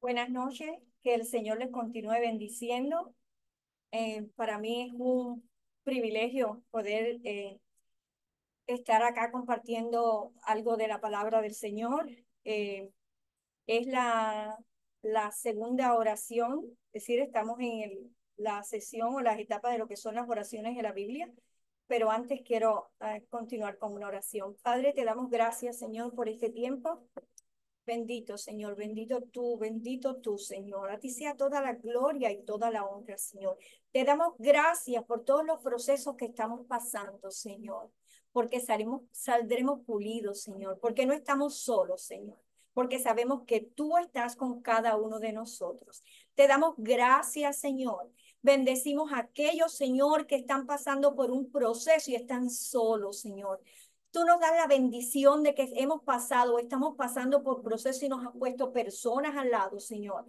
Buenas noches, que el Señor les continúe bendiciendo. Para mí es un privilegio poder estar acá compartiendo algo de la palabra del Señor. Eh, es la segunda oración, es decir, estamos en la sesión o las etapas de lo que son las oraciones de la Biblia. Pero antes quiero continuar con una oración. Padre, te damos gracias, Señor, por este tiempo. Bendito Señor, bendito tú, Señor. A ti sea toda la gloria y toda la honra, Señor. Te damos gracias por todos los procesos que estamos pasando, Señor, porque saldremos pulidos, Señor, porque no estamos solos, Señor, porque sabemos que tú estás con cada uno de nosotros. Te damos gracias, Señor. Bendecimos a aquellos, Señor, que están pasando por un proceso y están solos, Señor. Tú nos das la bendición de que hemos pasado, estamos pasando por proceso y nos has puesto personas al lado, Señor.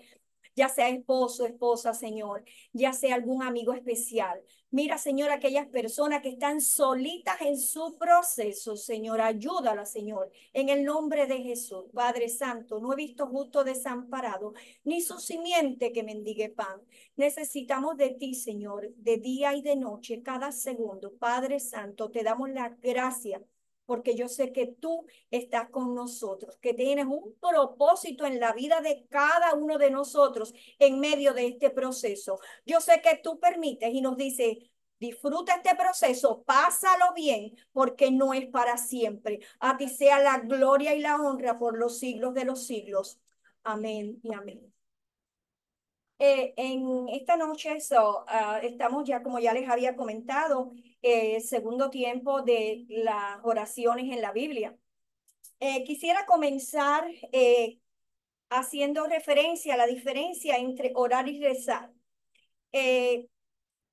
Ya sea esposo, esposa, Señor, ya sea algún amigo especial. Mira, Señor, aquellas personas que están solitas en su proceso, Señor, ayúdala, Señor, en el nombre de Jesús. Padre Santo, no he visto justo desamparado, ni su simiente que mendigue pan. Necesitamos de ti, Señor, de día y de noche, cada segundo. Padre Santo, te damos la gracia porque yo sé que tú estás con nosotros, que tienes un propósito en la vida de cada uno de nosotros en medio de este proceso. Yo sé que tú permites y nos dices, disfruta este proceso, pásalo bien, porque no es para siempre. A ti sea la gloria y la honra por los siglos de los siglos. Amén y amén. En esta noche estamos ya, como ya les había comentado, segundo tiempo de las oraciones en la Biblia. Quisiera comenzar haciendo referencia a la diferencia entre orar y rezar. Eh,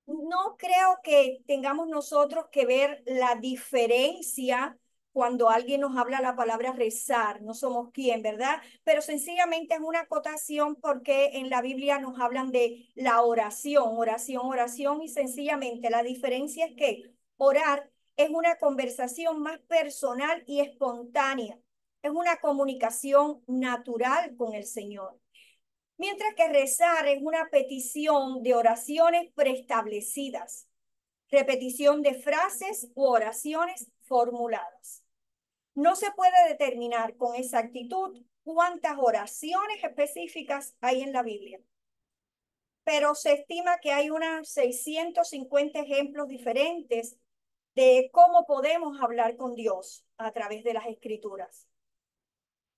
no creo que tengamos nosotros que ver la diferencia cuando alguien nos habla la palabra rezar, no somos quien, ¿verdad? Pero sencillamente es una acotación porque en la Biblia nos hablan de la oración, oración, oración y sencillamente la diferencia es que orar es una conversación más personal y espontánea, es una comunicación natural con el Señor. Mientras que rezar es una petición de oraciones preestablecidas, repetición de frases u oraciones formuladas. No se puede determinar con exactitud cuántas oraciones específicas hay en la Biblia, pero se estima que hay unos 650 ejemplos diferentes de cómo podemos hablar con Dios a través de las escrituras.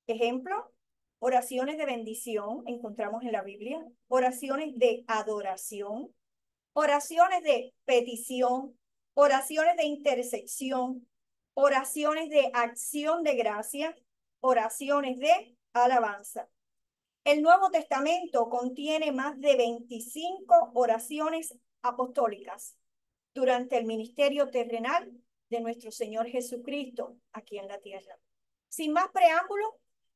Ejemplo, oraciones de bendición encontramos en la Biblia, oraciones de adoración, oraciones de petición, oraciones de intersección, oraciones de acción de gracia, oraciones de alabanza. El Nuevo Testamento contiene más de 25 oraciones apostólicas durante el ministerio terrenal de nuestro Señor Jesucristo aquí en la tierra. Sin más preámbulos,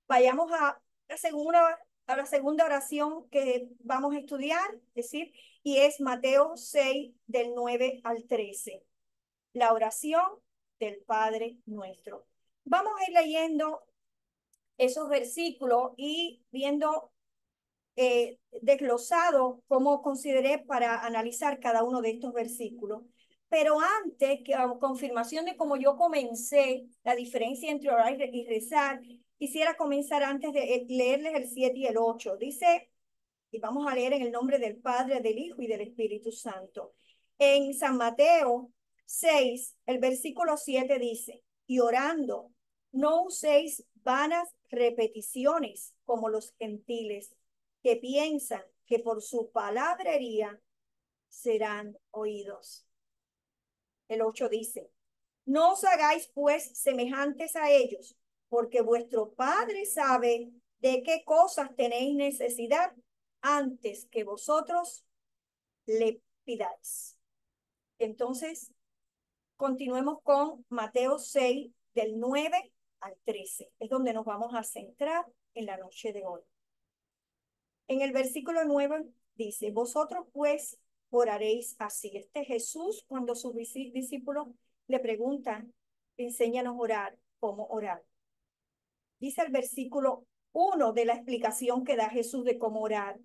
vayamos a la segunda oración que vamos a estudiar, es decir, y es Mateo 6 del 9 al 13, la oración del Padre nuestro. Vamos a ir leyendo esos versículos y viendo desglosado cómo consideré para analizar cada uno de estos versículos. Pero antes, que a confirmación de cómo yo comencé, la diferencia entre orar y rezar, quisiera comenzar antes de leerles el 7 y el 8. Dice, y vamos a leer en el nombre del Padre, del Hijo y del Espíritu Santo. En San Mateo 6, el versículo 7 dice, y orando, no uséis vanas repeticiones como los gentiles que piensan que por su palabrería serán oídos. El 8 dice, no os hagáis pues semejantes a ellos, porque vuestro Padre sabe de qué cosas tenéis necesidad antes que vosotros le pidáis. Entonces, continuemos con Mateo 6, del 9 al 13. Es donde nos vamos a centrar en la noche de hoy. En el versículo 9 dice, vosotros pues oraréis así. Este Jesús, cuando sus discípulos le preguntan, enséñanos a orar, ¿cómo orar? Dice el versículo uno de la explicación que da Jesús de cómo orar.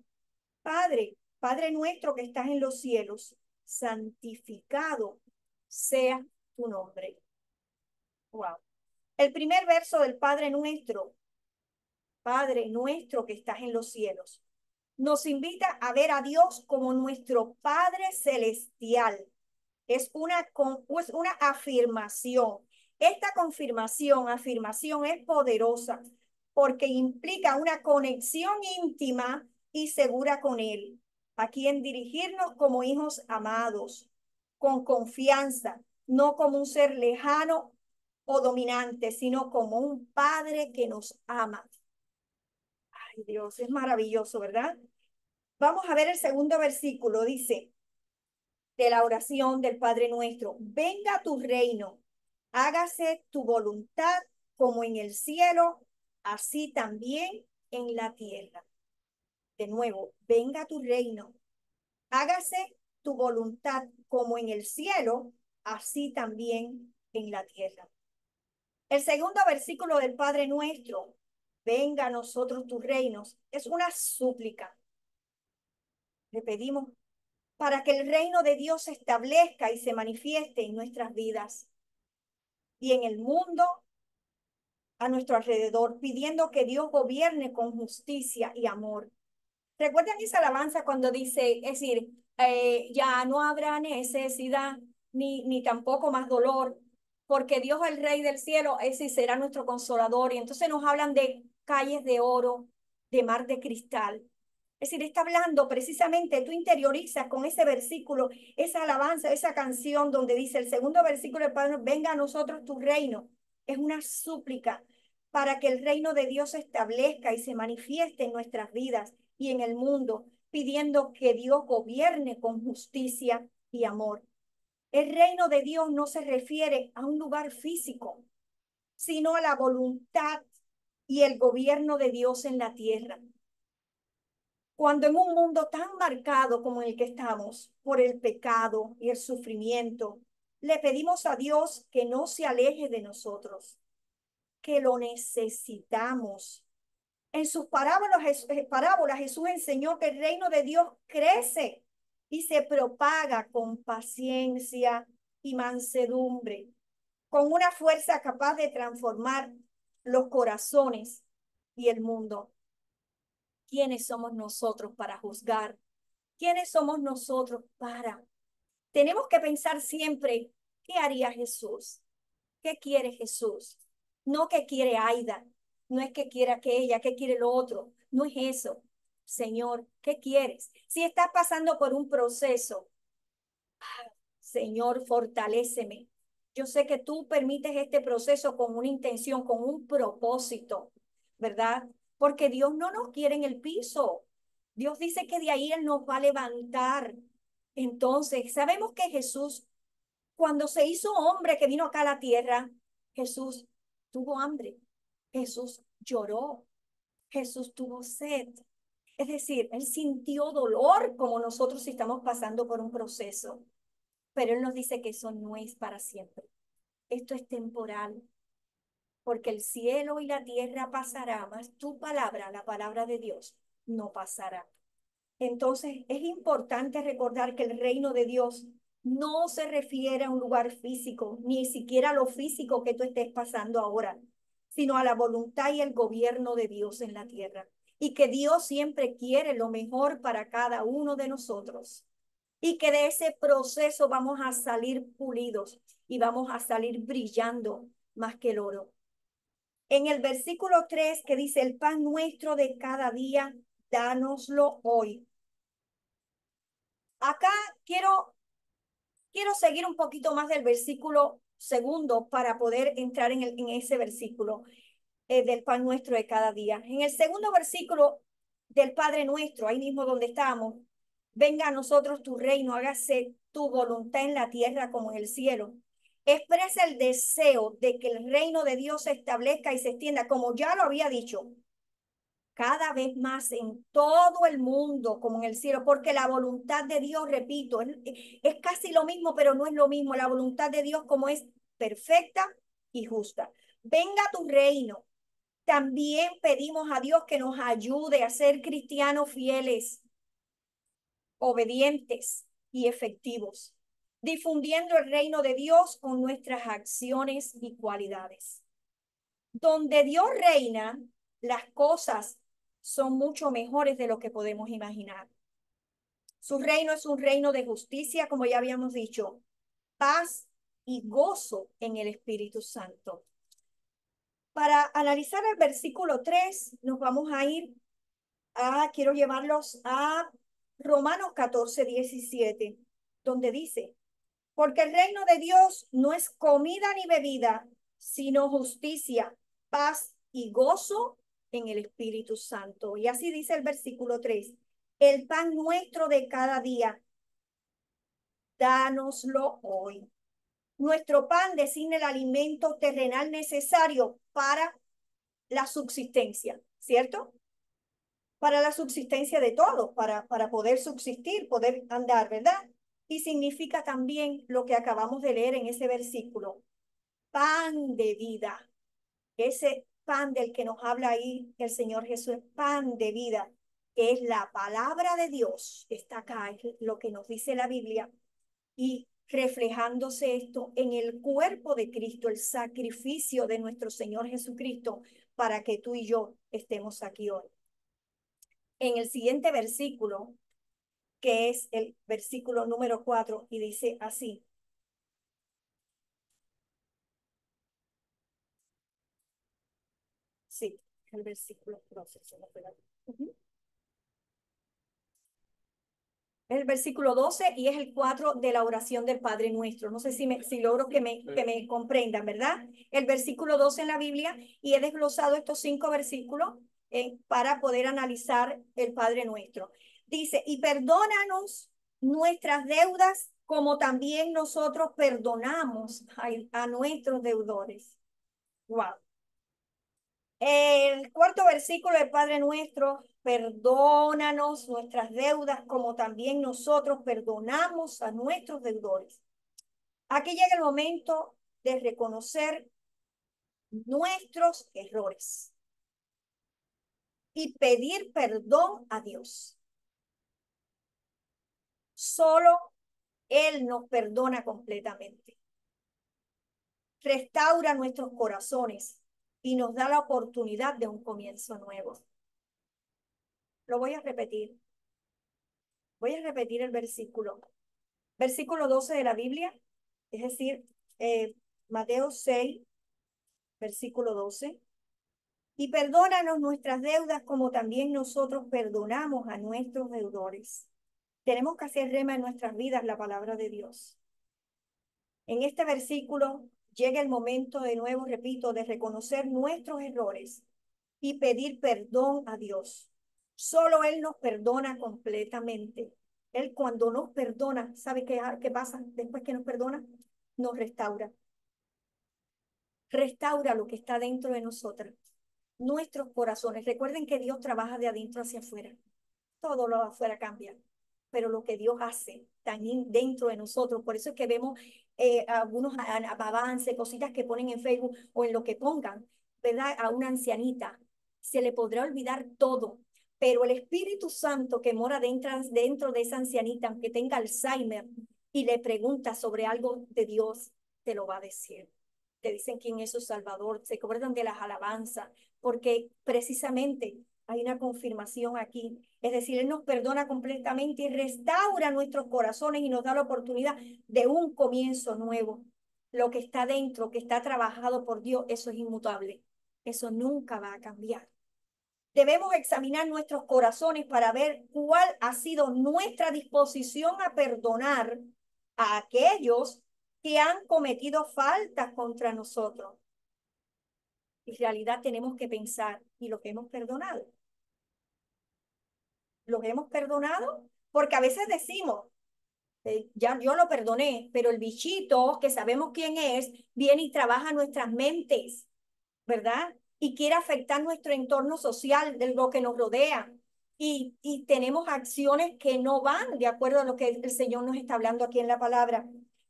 Padre, Padre nuestro que estás en los cielos, santificado sea tu nombre. Wow. El primer verso del Padre nuestro que estás en los cielos, nos invita a ver a Dios como nuestro Padre celestial. Es una afirmación. Esta afirmación es poderosa porque implica una conexión íntima y segura con Él, a quien dirigirnos como hijos amados, con confianza, no como un ser lejano o dominante, sino como un Padre que nos ama. Ay, Dios, es maravilloso, ¿verdad? Vamos a ver el segundo versículo, dice, de la oración del Padre nuestro: venga tu reino, hágase tu voluntad como en el cielo, así también en la tierra. De nuevo, venga tu reino, hágase tu voluntad como en el cielo, así también en la tierra. El segundo versículo del Padre nuestro: venga a nosotros tu reino, es una súplica. Le pedimos para que el reino de Dios se establezca y se manifieste en nuestras vidas y en el mundo a nuestro alrededor, pidiendo que Dios gobierne con justicia y amor. ¿Recuerdan esa alabanza cuando dice, es decir, ya no habrá necesidad ni tampoco más dolor, porque Dios, el Rey del cielo, ese será nuestro consolador? Y entonces nos hablan de calles de oro, de mar de cristal. Es decir, está hablando precisamente, tú interiorizas con ese versículo, esa alabanza, esa canción donde dice el segundo versículo del Padre: venga a nosotros tu reino. Es una súplica para que el reino de Dios se establezca y se manifieste en nuestras vidas y en el mundo, pidiendo que Dios gobierne con justicia y amor. El reino de Dios no se refiere a un lugar físico, sino a la voluntad y el gobierno de Dios en la tierra. Cuando en un mundo tan marcado como el que estamos por el pecado y el sufrimiento, le pedimos a Dios que no se aleje de nosotros, que lo necesitamos. En sus parábolas Jesús enseñó que el reino de Dios crece y se propaga con paciencia y mansedumbre, con una fuerza capaz de transformar los corazones y el mundo. ¿Quiénes somos nosotros para juzgar? ¿Quiénes somos nosotros para? Tenemos que pensar siempre: ¿qué haría Jesús? ¿Qué quiere Jesús? No qué quiere Aida, no es que quiera aquella, qué quiere lo otro, no es eso. Señor, ¿qué quieres? Si estás pasando por un proceso, Señor, fortaléceme. Yo sé que tú permites este proceso con una intención, con un propósito, ¿verdad? Porque Dios no nos quiere en el piso. Dios dice que de ahí Él nos va a levantar. Entonces, sabemos que Jesús, cuando se hizo hombre que vino acá a la tierra, Jesús tuvo hambre, Jesús lloró, Jesús tuvo sed. Es decir, Él sintió dolor como nosotros si estamos pasando por un proceso. Pero Él nos dice que eso no es para siempre. Esto es temporal, porque el cielo y la tierra pasará, mas tu palabra, la palabra de Dios, no pasará. Entonces, es importante recordar que el reino de Dios no se refiere a un lugar físico, ni siquiera a lo físico que tú estés pasando ahora, sino a la voluntad y el gobierno de Dios en la tierra. Y que Dios siempre quiere lo mejor para cada uno de nosotros. Y que de ese proceso vamos a salir pulidos y vamos a salir brillando más que el oro. En el versículo 3 que dice: el pan nuestro de cada día, dánoslo hoy. Acá quiero seguir un poquito más del versículo segundo para poder entrar en ese versículo del pan nuestro de cada día. En el segundo versículo del Padre nuestro, ahí mismo donde estamos: venga a nosotros tu reino, hágase tu voluntad en la tierra como en el cielo. Expresa el deseo de que el reino de Dios se establezca y se extienda, como ya lo había dicho, cada vez más en todo el mundo como en el cielo, porque la voluntad de Dios, repito, es casi lo mismo, pero no es lo mismo. La voluntad de Dios como es perfecta y justa. Venga tu reino, También pedimos a Dios que nos ayude a ser cristianos fieles, obedientes y efectivos, difundiendo el reino de Dios con nuestras acciones y cualidades. Donde Dios reina, las cosas son mucho mejores de lo que podemos imaginar. Su reino es un reino de justicia, como ya habíamos dicho, paz y gozo en el Espíritu Santo. Para analizar el versículo 3, nos vamos a ir quiero llevarlos a Romanos 14:17, donde dice, porque el reino de Dios no es comida ni bebida, sino justicia, paz y gozo en el Espíritu Santo. Y así dice el versículo 3, el pan nuestro de cada día, dánoslo hoy. Nuestro pan designa el alimento terrenal necesario para la subsistencia, ¿cierto? Para la subsistencia de todo, para poder subsistir, poder andar, ¿verdad? Y significa también lo que acabamos de leer en ese versículo, pan de vida. Ese pan del que nos habla ahí el Señor Jesús es pan de vida, que es la palabra de Dios. Está acá, es lo que nos dice la Biblia. Y reflejándose esto en el cuerpo de Cristo, el sacrificio de nuestro Señor Jesucristo, para que tú y yo estemos aquí hoy. En el siguiente versículo, que es el versículo número 4, y dice así. Sí, el versículo 12. Es el versículo 12 y es el 4 de la oración del Padre Nuestro. No sé si logro que me comprendan, ¿verdad? El versículo 12 en la Biblia, y he desglosado estos 5 versículos para poder analizar el Padre Nuestro. Dice, y perdónanos nuestras deudas como también nosotros perdonamos a nuestros deudores. Wow. El cuarto versículo del Padre Nuestro, perdónanos nuestras deudas como también nosotros perdonamos a nuestros deudores. Aquí llega el momento de reconocer nuestros errores y pedir perdón a Dios. Solo Él nos perdona completamente. Restaura nuestros corazones y nos da la oportunidad de un comienzo nuevo. Lo voy a repetir. Voy a repetir el versículo. Versículo 12 de la Biblia, es decir, Mateo 6, versículo 12. Y perdónanos nuestras deudas como también nosotros perdonamos a nuestros deudores. Tenemos que hacer rema en nuestras vidas la palabra de Dios. En este versículo llega el momento de nuevo, repito, de reconocer nuestros errores y pedir perdón a Dios. Solo Él nos perdona completamente. Él cuando nos perdona, ¿sabe qué pasa después que nos perdona? Nos restaura. Restaura lo que está dentro de nosotros, nuestros corazones. Recuerden que Dios trabaja de adentro hacia afuera. Todo lo de afuera cambia, pero lo que Dios hace también dentro de nosotros. Por eso es que vemos algunos avances, cositas que ponen en Facebook o en lo que pongan, ¿verdad? A una ancianita se le podrá olvidar todo, pero el Espíritu Santo que mora dentro de esa ancianita, aunque tenga Alzheimer, y le pregunta sobre algo de Dios, te lo va a decir. Te dicen quién es su Salvador, se acuerdan de las alabanzas, porque precisamente hay una confirmación aquí. Es decir, Él nos perdona completamente y restaura nuestros corazones y nos da la oportunidad de un comienzo nuevo. Lo que está dentro, que está trabajado por Dios, eso es inmutable. Eso nunca va a cambiar. Debemos examinar nuestros corazones para ver cuál ha sido nuestra disposición a perdonar a aquellos que han cometido faltas contra nosotros. En realidad tenemos que pensar, ¿y lo que hemos perdonado? ¿Los hemos perdonado? Porque a veces decimos, ya yo lo perdoné, pero el bichito, que sabemos quién es, viene y trabaja nuestras mentes, ¿verdad? Y quiere afectar nuestro entorno social, de lo que nos rodea. Y tenemos acciones que no van de acuerdo a lo que el Señor nos está hablando aquí en la palabra.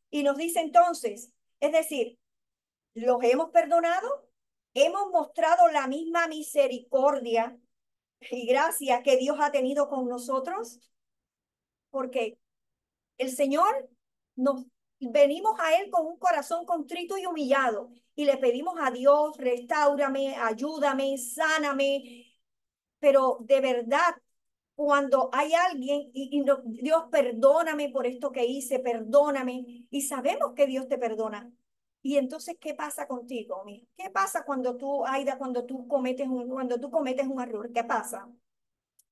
Y nos dice entonces, es decir, ¿los hemos perdonado? hemos mostrado la misma misericordia y gracia que Dios ha tenido con nosotros, porque el Señor nos venimos a Él con un corazón contrito y humillado y le pedimos a Dios, restáurame, ayúdame, sáname, pero de verdad, cuando hay alguien Dios, perdóname por esto que hice, perdóname, y sabemos que Dios te perdona. Y entonces, ¿qué pasa contigo, mija? ¿Qué pasa cuando tú, Aida, cuando tú cometes un error? ¿Qué pasa?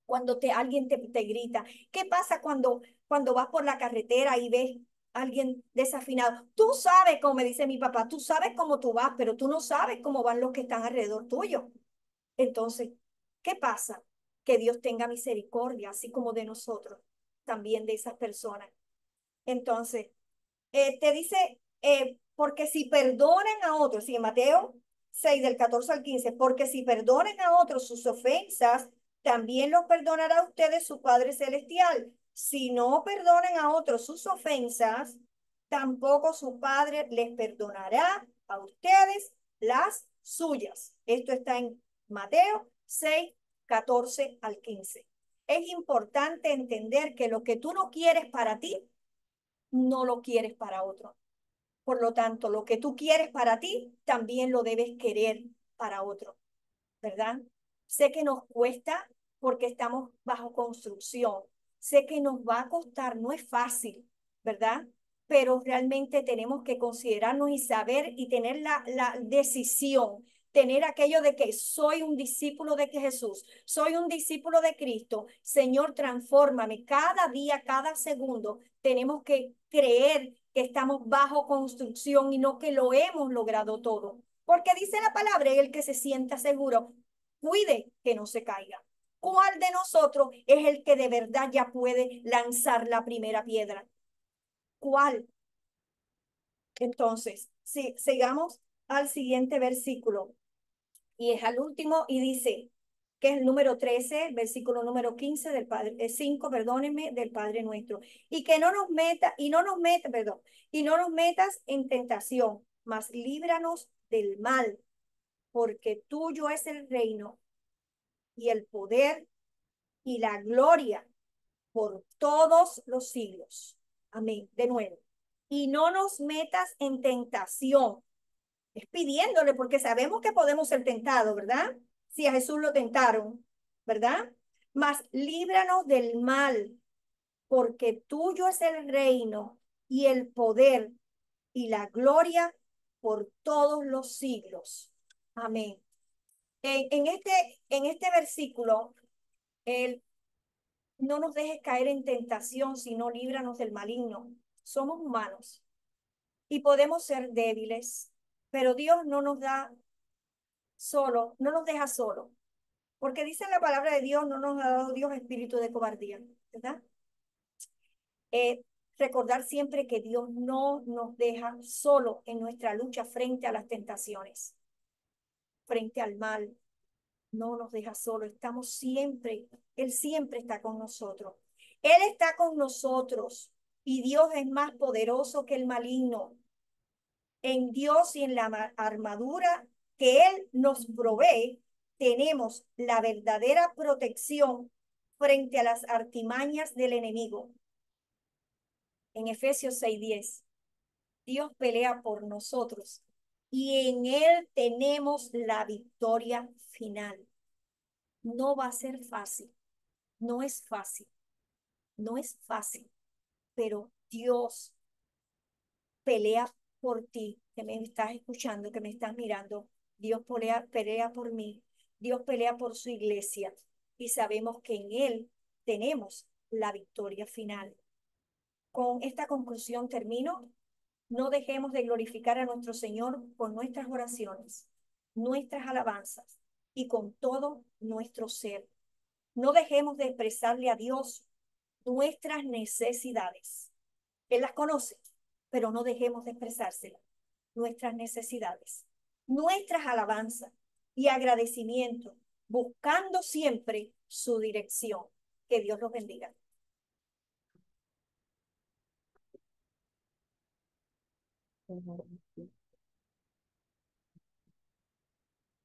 Cuando alguien te grita. ¿Qué pasa cuando vas por la carretera y ves a alguien desafinado? Tú sabes, como me dice mi papá, tú sabes cómo tú vas, pero tú no sabes cómo van los que están alrededor tuyo. Entonces, ¿qué pasa? Que Dios tenga misericordia, así como de nosotros, también de esas personas. Entonces, te dice, porque si perdonan a otros, y en Mateo 6 del 14 al 15, porque si perdonan a otros sus ofensas, también los perdonará a ustedes su Padre Celestial. Si no perdonan a otros sus ofensas, tampoco su Padre les perdonará a ustedes las suyas. Esto está en Mateo 6 14 al 15. Es importante entender que lo que tú no quieres para ti, no lo quieres para otro. Por lo tanto, lo que tú quieres para ti, también lo debes querer para otro, ¿verdad? Sé que nos cuesta porque estamos bajo construcción. Sé que nos va a costar, no es fácil, ¿verdad? Pero realmente tenemos que considerarnos y saber y tener la decisión, tener aquello de que soy un discípulo de Jesús, soy un discípulo de Cristo. Señor, transfórmame cada día, cada segundo. Tenemos que creer que estamos bajo construcción y no que lo hemos logrado todo. Porque dice la palabra, el que se sienta seguro, cuide que no se caiga. ¿Cuál de nosotros es el que de verdad ya puede lanzar la primera piedra? ¿Cuál? Entonces, si sigamos al siguiente versículo, y es al último, y dice, que es el número 13, el versículo número 15 del Padre, 5, perdónenme, del Padre nuestro. Y que no nos meta, y no nos meta, perdón, y no nos metas en tentación, mas líbranos del mal, porque tuyo es el reino y el poder y la gloria por todos los siglos. Amén. De nuevo. Y no nos metas en tentación. Es pidiéndole, porque sabemos que podemos ser tentados, ¿verdad? Si a Jesús lo tentaron, ¿verdad? Mas líbranos del mal, porque tuyo es el reino y el poder y la gloria por todos los siglos. Amén. En este versículo, el no nos dejes caer en tentación, sino líbranos del maligno. Somos humanos y podemos ser débiles, pero Dios no nos da solo, no nos deja solo, porque dice la palabra de Dios, no nos ha dado Dios espíritu de cobardía, ¿verdad? Eh, Recordar siempre que Dios no nos deja solo en nuestra lucha frente a las tentaciones, frente al mal, no nos deja solo, estamos siempre, Él siempre está con nosotros. Él está con nosotros y Dios es más poderoso que el maligno. En Dios y en la armadura que Él nos provee, tenemos la verdadera protección frente a las artimañas del enemigo. En Efesios 6:10, Dios pelea por nosotros y en Él tenemos la victoria final. No va a ser fácil, no es fácil, no es fácil, pero Dios pelea por ti, que me estás escuchando, que me estás mirando. Dios pelea por mí, Dios pelea por su iglesia y sabemos que en Él tenemos la victoria final. Con esta conclusión termino. No dejemos de glorificar a nuestro Señor con nuestras oraciones, nuestras alabanzas y con todo nuestro ser. No dejemos de expresarle a Dios nuestras necesidades. Él las conoce, pero no dejemos de expresárselas. Nuestras necesidades, nuestras alabanzas y agradecimiento, buscando siempre su dirección. Que Dios los bendiga. Ujú.